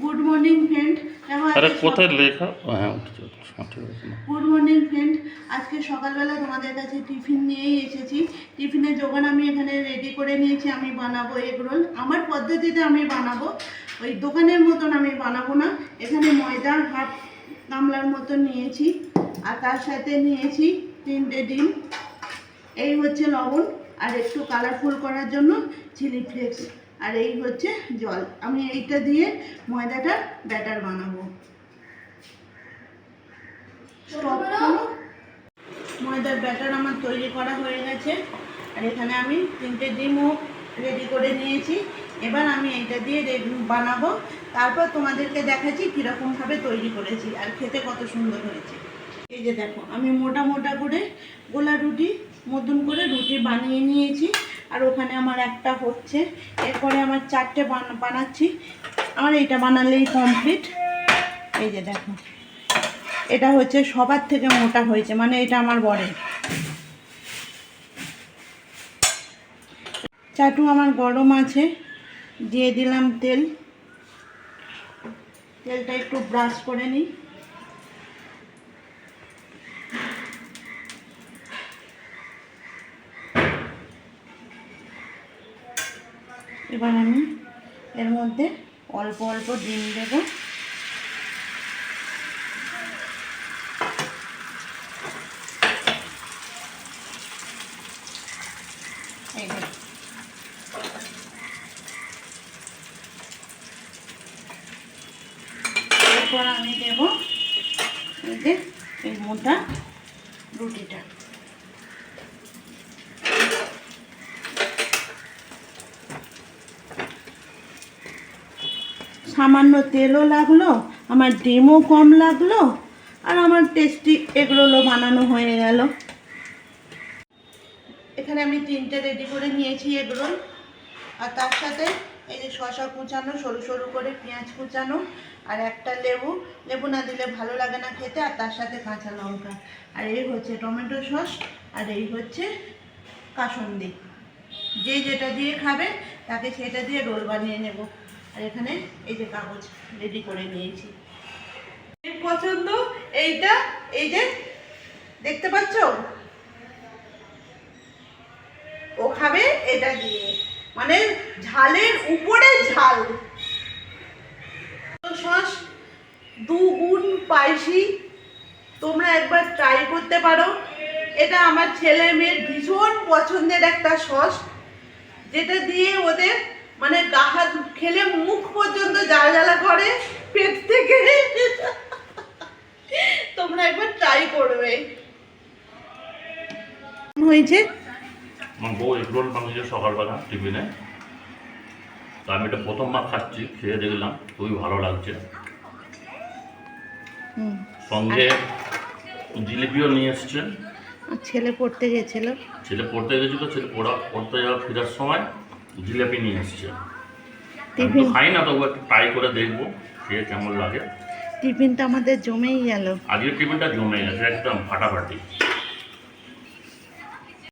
Good morning friend. আরে কোথায় লেখা? হ্যাঁ, ঠিক আছে। Good morning friend. আজকে সকালবেলা তোমাদের কাছে টিফিন নিয়েই এসেছি। টিফিনের জোগান আমি এখানে রেডি করে নিয়েছি। আমি বানাবো এগ রোল আমার পদ্ধতিতে আমি বানাবো, ওই দোকানের মতন আমি বানাবো না। এখানে ময়দা হাফ গামলার মতন নিয়েছি, আর তার সাথে নিয়েছি 3টে ডিম, এই হচ্ছে লবণ, আর একটু কালারফুল করার জন্য চিলি ফ্লেক্স, আর এই হচ্ছে জল। আমি এইটা দিয়ে ময়দাটার ব্যাটার বানাবো। ময়দার ব্যাটার আমার তৈরি করা হয়ে গেছে, আর এখানে আমি 3টে ডিমও রেডি করে নিয়েছি। এবার আমি এইটা দিয়ে বানাবো, তারপর তোমাদেরকে দেখাচ্ছি কীরকমভাবে তৈরি করেছি আর খেতে কত সুন্দর হয়েছে। এই যে দেখো, আমি মোটা মোটা করে গোলা রুটি মতন করে রুটি বানিয়ে নিয়েছি, আর ওখানে আমার একটা হচ্ছে। এরপরে আমার 4টে বানাচ্ছি। আমার এইটা বানালেই কমপ্লিট। এই যে দেখো, এটা হচ্ছে সবার থেকে মোটা হয়েছে, মানে এটা আমার বড়। চাটু আমার গরম আছে, দিয়ে দিলাম তেল। তেলটা একটু ব্রাশ করে নিই। এবার আমি এর মধ্যে অল্প অল্প ডিম দেব। এই যে এরপর আমি দেব এই যে এই মোটা রুটিটা। সামান্য তেলও লাগলো, আমার ডিমও কম লাগলো, আর আমার টেস্টি এগ রোলও বানানো হয়ে গেল। এখানে আমি 3টে রেডি করে নিয়েছি এগ রোল, আর তার সাথে এই যে শসা কুচানো, সরু সরু করে পেঁয়াজ কুচানো, আর একটা লেবু। লেবু না দিলে ভালো লাগে না খেতে, আর তার সাথে কাঁচা লঙ্কা, আর এই হচ্ছে টমেটো সস, আর এই হচ্ছে কাসুন্দি। যে যেটা দিয়ে খাবে তাকে সেটা দিয়ে রোল বানিয়ে নেব। আর এখানে এই যে কাগজ রেডি করে নিয়েছি। পছন্দ এইটা, এই যে দেখতে পাচ্ছ, ও খাবে এটা দিয়ে, মানে ঝালের উপরে ঝাল। সস 2 গুণ স্পাইসি, তোমরা একবার ট্রাই করতে পারো। এটা আমার ছেলে মেয়ের ভীষণ পছন্দের একটা সস, যেটা দিয়ে ওদের মানে হাত খেলে মুখ পর্যন্ত জ্বালা করে পেট থেকে। তোমরা একবার ট্রাই করবে। হয়েছে আমার বউ এগ রোল বানিয়েছে সকালবেলা টিফিনে, তো আমি এটা প্রথমবার খাচ্ছি, খেয়ে দেখলাম খুবই ভালো লাগছে। সঙ্গে জিলিপিও নিয়ে এসছে। ছেলে পড়তে গেছিল, ছেলে পড়তে যাওয়া ফেরার সময় জিলিপি নিয়ে এসছে। আমি তো খাই না, তবু একটু ট্রাই করে দেখবো খেয়ে কেমন লাগে। টিফিনটা আমাদের জমেই গেল। আজকের টিফিনটা জমে গেছে একদম ফাটাফাটি।